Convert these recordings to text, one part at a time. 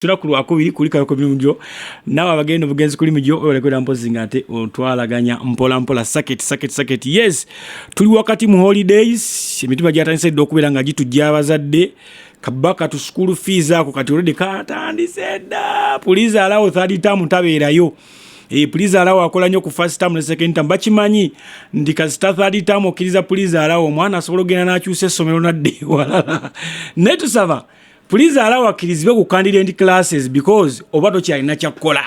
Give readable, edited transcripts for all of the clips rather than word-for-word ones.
Tunakulu akubiri kuli kayo kumujjo nawe abagenda bugenzi kuli mujjo olekwera mpozi ngate otwalaganya mpola saketi yes tuli wakati mu holidays emitima gyatanise dokubera nga gitujja abazadde kabaka tu school fees ako kati already katandise da police allow third term tabeerayo police allow akola nnyo ku first term ne second term bakimanyi ndi kasita third term okiriza police allow omwana asobola ogenda n'akyusa essomero nadde walala netusaba Please allow akirizibwe ku candidate classes because obato kyalina kyakola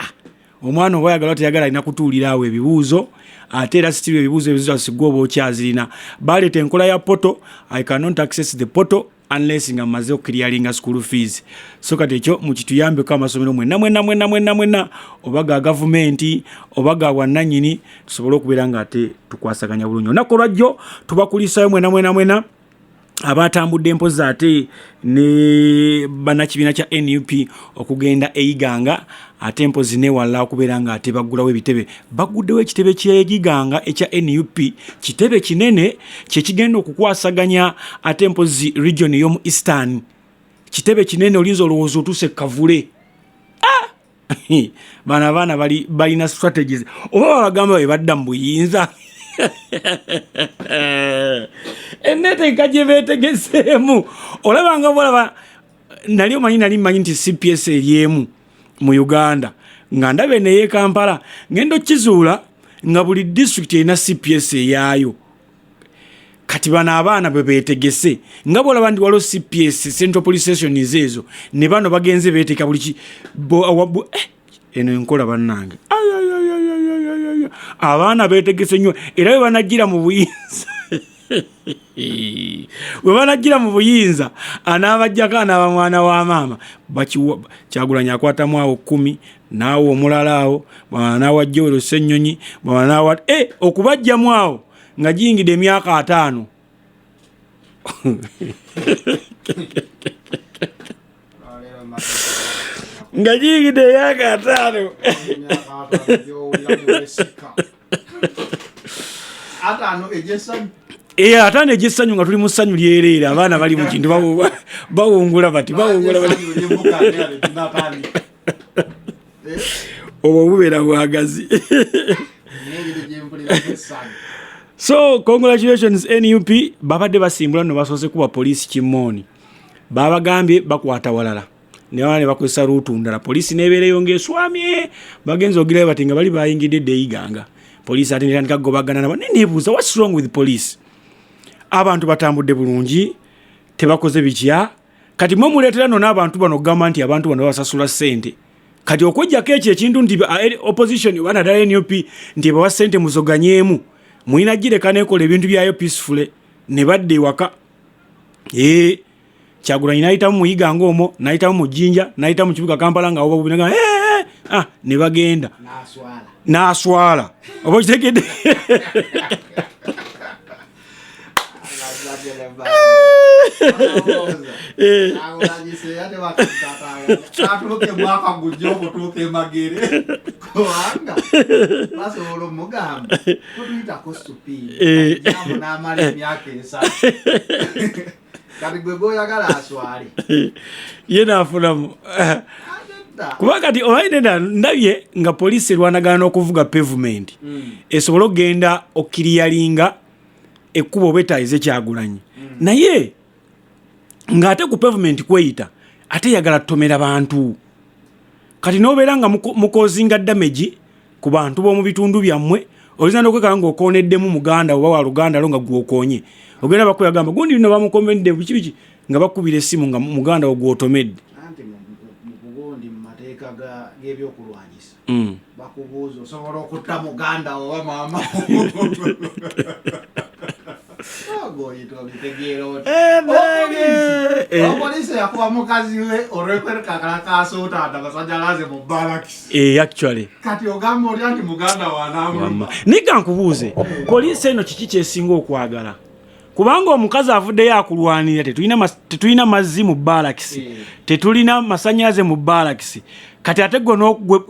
omwana oba yagala tayagala alina kutuulira awo ebibuuzo ate era sitiri ebibuuzo ebizo asigwa oba okyazirina baleta enkola ya poto I cannot access the portal unless nga maze clearing school fees so kati ekyo mukituyambe ko amasomero mwenna oba ga government oba ga wannanyini tusobole okubeera nga ate tukwasaganya bulungi onakolwajjo tubakulisayo mwenna abatambudde empoza ate ne banakibiina kya NUP okugenda eyiganga ate empozi ne wala okubeera nga ate bagulawo ebitebe baguddewo ekitebe ky'egiganga ekya NUP kitebe kinene kyekigenda okukwasaganya ate empozi region y'omu Eastern kitebe kinene olinza olowooza otuse kavule baana balina strategies oba bagamba bwe badda mu buyinza enete nkaje betegeseemu olabanga bolaba nali manyi nti CPS eryemu mu Uganda nga ndabe neye Kampala ngendo kizuula nga buli district ina CPS eyayo kati bana abaana bwe betegese nga bolaba ndi walo CPS Central Police Station izezo ne bano bagenze beteka buli eno enkola bannange abaana betegese nnyo era banajira mu buyinza we banajira mu buyinza anabajjaka anabamwana wa maama Kyagulanyi akwatamu awo 10 naawo omulala awo bwana wa Jowero Ssennyonyi bwana wa okubajjamu awo nga jingide emyaka 5 nga jingide emyaka 5 atano ejesanyu nga tuli mu ssanyu lyerera abaana bali mu kintu bawungula bati obwo bubeera bwagazi so congratulations NUP babadde basimbula no basoose kuba poliisi Kimoni babagambye bakwata walala ne bakozesa ruutu ndala poliisi nebeereyo ng'eswamye bagenza ogirayo bati nga bali bayingidde deyiganga poliisi ate netandika gobagana nabo nebuuza what's wrong with police abantu batambudde bulungi tebakoze bijja kati mwe muleetera no n'abantu bano gamba nti abantu bano basasula ssente kati okujjako ekyo ekintu nti opposition wana ddala NUP nti bawa ssente muzoganyeemu mulina gireka nekola ebintu byayo peaceful ne badde ewaka Kyagulanyi nayitamu muyiganga omwo nayitamu mu Jjinja nayitamu mu kibuga Kampala nga obubinaga ne bagenda naswala oba kitegedde yenafunamu kuba kati owainenda ndabye nga poliisi erwanagana n'okuvuga pavement esobola okgenda okiriyalinga ekkuba oba etayize Kyagulanyi naye ng'ate ku pavement kweyita ate yagala tutomera bantu kati n'obeera nga mukozinga damage ku bantu b'omu bitundu byammwe olina n'okwekala ng'okooneddemu muganda oba wa luganda lo nga gwokoonye ogenda bakuyagamba gundi bino bamukomedde biki nga bakubira essimu nga muganda wo gwotomedde anti mubugundi mu mateeka g'ebyokulwanyisa bakubuuza osobola okutta muganda oba maama poliisi yakuba mukazi we olwekwerekakala kasootanda basajja laze mu balakisi actually kati ogamba olya nti muganda wanamuluma niga nkubuuze poliisi eno kiki kyesinga okwagala kubanga omukazi avuddeyo akulwanira tetulina mazzi mu balakisi tetulina masannyalaze mu balakisi kati ate gwe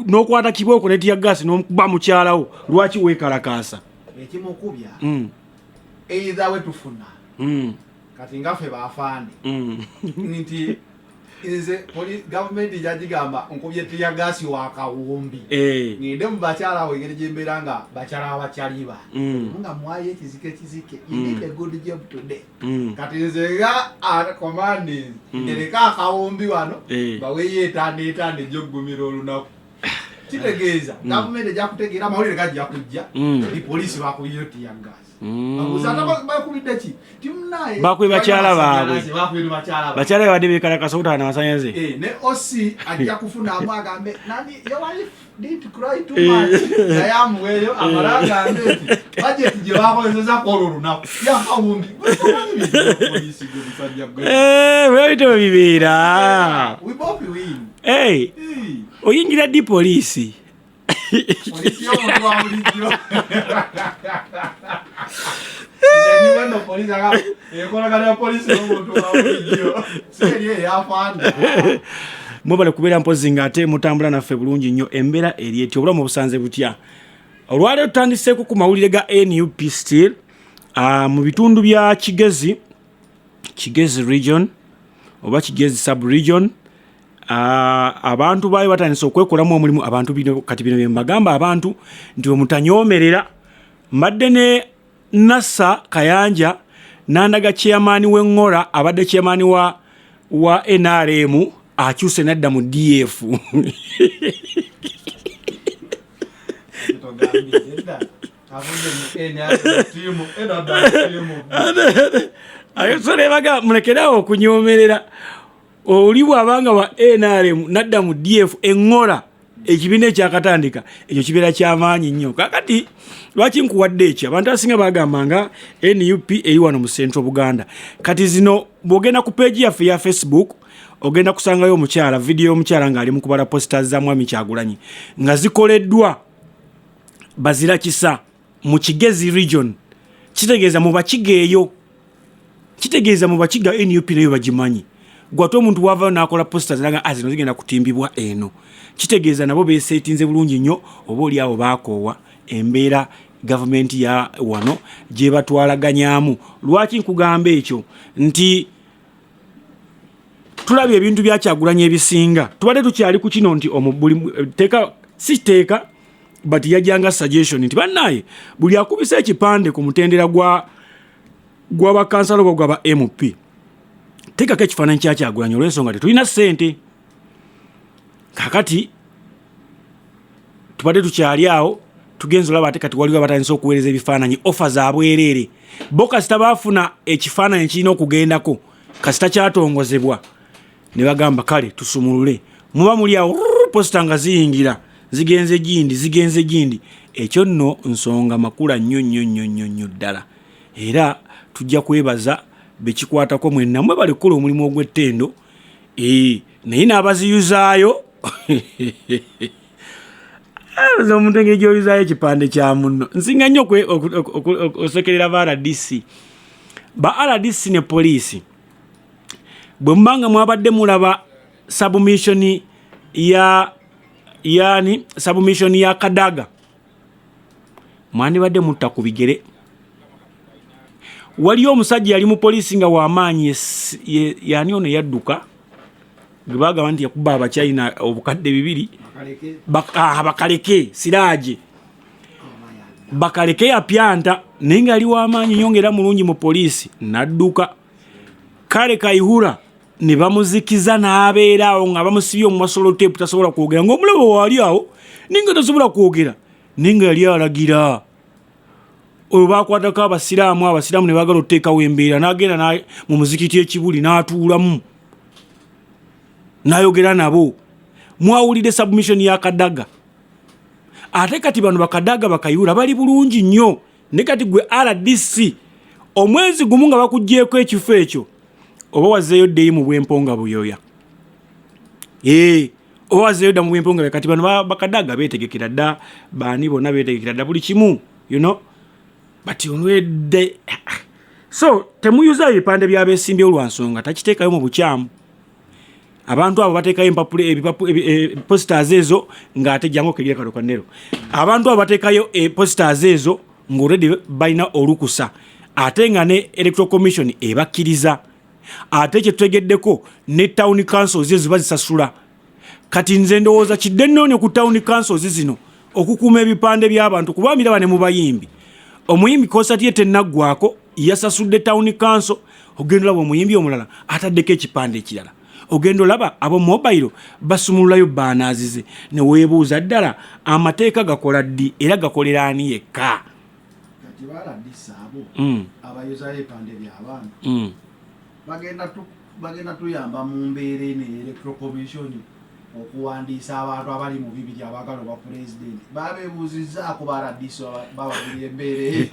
n'okwata kibooko netiya gaasi n'okuba mukyalawo lwaki weekalakaasa ekimukubya either we tufuna kati nga ffe baafande nti Nze government yagigamba nkubye tiya gasi wa kawumbi. Ngende mu bakyala we ngeri gyembeera nga bakyala abakyali ba. Nga mwaye ekizike. You did a good job today. Kati nze nga command ndereka akawumbi wano baweeye etande gy'oggumira olunaku. Kitegeeza government ejja kutegeera amawulire gajja kujja eri poliisi bakubiyeyo tiya gasi. Bakubidde ki? Timunaye bakubi bakyala baabwe. Bakyala badde beekalakasa okutaana amasannyalaze. Ne OC ajja kufuna agambe nani your wife didn't cry too much. Naye amuweeyo amala agambe nti budget gye bakozesa kola olunaku yakawumbi. Weebito bibeera. We both win. Oyingira ddi poliisi? Polisi y'omuntu wa bulijjo. Niwendo polisi aga ekolagana polisi y'omuntu wa bulijjo. Seri eyafanda. Mwebale kubeera mpozi ng'ate mutambula naffe bulungi nnyo embeera eri eti obulamu busanze butya. Olwaleero tutandiseeko ku mawulire ga NUP still mu bitundu bya Kigezi region oba Kigezi sub region. Abantu bayo batandise okwekolamu omulimu abantu bino kati bino mbagamba abantu nti omutanyoomerera mbadde ne Nassa Kayanja nandaga chairman w'Engora abadde chairman wa NRM akyuse nadda mu DF. Ayosole baga mulekerawo okunyoomerera. Oli bwabanga wa NRM nadda mu DF Engora ekibiina ekyakatandika ekyo kibeera ky'amaanyi nnyo. Kakati lwaki nkuwadde ekyo abantu asinga bagambanga NUP eri wano mu Central Buganda. Kati zino bw'ogenda ku page yaffe ya Facebook ogenda kusangayo omukyala video y'omukyala ng'ali mu kubala posters za Mwami Kyagulanyi nga zikoleddwa Bazira Kisa mu Kigezi region. Kitegeeza mu bakigeeyo, kitegeeza mu bakiga NUP nayo bagimanyi. Gwato omuntu wava nakola posters nga azino zigenda kutimbibwa eno. Kitegeeza nabo beesetinze bulungi nnyo oba oli abo bakoowa embeera government ya wano gye batwalaganyaamu. Lwaki nkugamba ekyo nti tulabye ebintu bya Kyagulanyi ebisinga. Tubadde tukyali ku kino nti teeka si teeka but yajanga suggestion nti bannaye buli akubisa ekipande ku mutendera gw'abakansala oba gw'aba MP tekako ekifaananyi kya Kyagulanyi olw'ensonga tetulina ssente. Kakati tubadde tukyali awo tugenza olaba ate kati waliwo abatandise okuweereza ebifaananyi ofa za bwereere. Bo kasita baafuna ekifaananyi kirina okugendako kasita kyatongozebwa ne bagamba kale tusumulule. Muba muli awo posita nga ziyingira zigenze gindi. Ekyo nno nsonga makula nnyo ddala. Era tujja kwebaza bekikwatako mwenna mwe bali kukola omulimu ogw'ettendo naye n'abaziyuzaayo omuntu engeri gy'oyuzaayo ekipande kya munno. Nsinga nnyo osekerera ba RDC. Ba RDC ne poliisi bwe mubanga mwabadde mulaba submission ya Kadaga mwandibadde mutta ku bigere. Waliyo omusajja yali mu poliisi nga w'amaanyi yani ono yadduka gwe baagamba nti yakuba Abachina obukadde 2 bakaleke Siraaje bakaleke yapyanta naye nga ali w'amaanyi nnyo ng'era mulungi mu poliisi nadduka. Kale Kayihura ne bamuzikiza n'abeera awo nga bamusibye mu masoloteepu tasobola kwogera ng'omulabo waali awo ninga tasobola kwogera naye nga yali alagira. Olwo baakwatako abasiraamu ne baagala oteekawo embeera n'agenda mu muzikiti ekibuli n'atuulamu n'ayogera nabo. Mwawulidde submission ya Kadaga. Ate kati bano Bakadaga Bakayihura bali bulungi nnyo. Ne kati gwe RDC omwezi gumu nga bakuggyeko ekifo ekyo oba wazeeyo ddeyi mu bwemponga buyoya. Oba wazeeyo dda mu bwemponga kati bano Bakadaga beetegekera dda baani bonna beetegekera dda buli kimu bati olwedde. So temuyuza ebipande by'abeesimbyewo lwa nsonga takiteekayo mu bukyamu. Abantu abo bateekayo posters ezo ng'ate jangu kegira kalo kanero. Abantu abo bateekayo posters ezo ng'already balina olukusa ate nga ne Electoral Commission ebakkiriza ate kyetutegeddeko ne town councils ziba zisasula. Kati nze ndowooza kidde nnoonyo ku town councils zino okukuuma ebipande by'abantu kuba miraba ne mu bayimbi. Omuyimbi konsati ye tennaggwako yasasudde town council, ogenda olaba omuyimbi omulala ataddeko ekipande ekirala. Ogenda olaba abo mobile basumululayo baanaazize ne weebuuza ddala amateeka gakola ddi era gakolera ani yekka. Kati baaladdisa abo abayuzayo ebipande by'abantu bagenda tuyamba mu mbeera eno electoral commission okuwandiisa abantu abali mu bibiri abaagala obwa president. Babeebuuzizzaako baaladdisa babagulira embeera eyo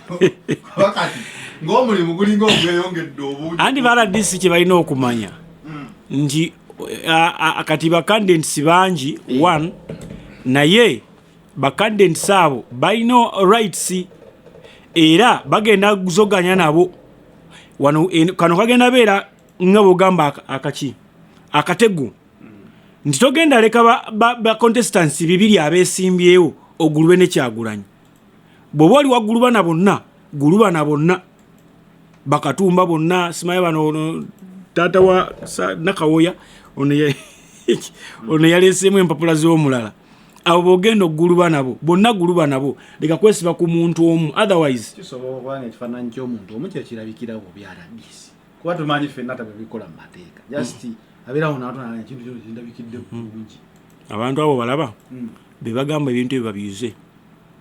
bakati ng'omulimu gulinga ogweyongedde obungi. Andi baaladdisi kye balina okumanya nti kati bakandidats bangi one naye bakandidats abo balina rights era bagenda kuzoganya nabo. Wano kano kagenda beera nga bw'ogamba akategu nti togenda leka ba contestants bibiri abeesimbyewo ogulube ne Kyagulanyi. Bw'oba oli waggulubana bonna gulubana bonna Bakatumba bonna simaye bano tata wa Nakawoya ono yaleseemu empapula z'omulala. Abo bogenda oguluba nabo bonna guluba nabo leka kwesiba ku muntu omu otherwise kisobola okuba ekifaananyi ky'omuntu omu kyekirabikirawo byalabisi kuba tumanyi ffenna tabibikola mu mateeka just abeerawo n'atonala ekintu kyo kindabikidde bulungi. Abantu abo balaba be bagamba ebintu ebyo babiyuze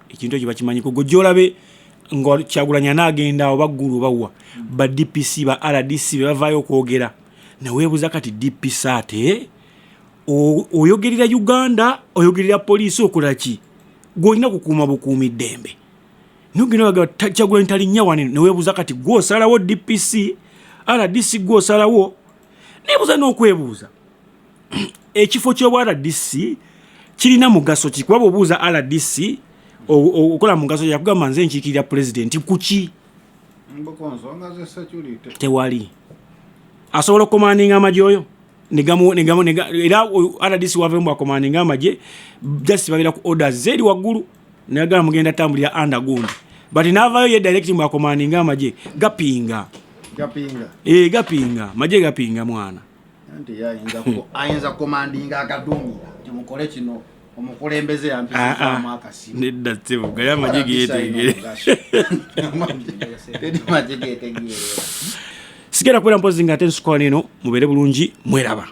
ekintu ekyo bakimanyi ku gojolabe nga Kyagulanyi anaagenda awo baggulu bawa ba DPC ba RDC be bavaayo okwogera ne weebuuza kati DPC ate oyogerera Uganda oyogerera poliisi okola ki gwolina kukuuma bukuumi ddembe nogenda baga Kyagulanyi talinnya wane ne weebuuza kati gw'osalawo DPC RDC gw'osalawo neebuuza n'okwebuuza ekifo ky'obwa RDC kirina mugaso ki kuba bw'obuuza RDC okola mugaso yakugamba nze nkiikirira pulezidenti kuki tewali asobola okomandinga amagye oyo era RDC wavemu akomandinga amagye just babeera ku orders zeri waggulu nayagala mugenda tambulira underground but naavaayo ye direct mu akomandinga amagye gapinga magye gapinga mwana nti ayinza komandinga akadumira timukole kino omukulembeze yampizaamu akasimu nedda tebo gaya magye geetegere sigenda kubeera mpozi nga ate nsukwa neno mubeere bulungi mweraba.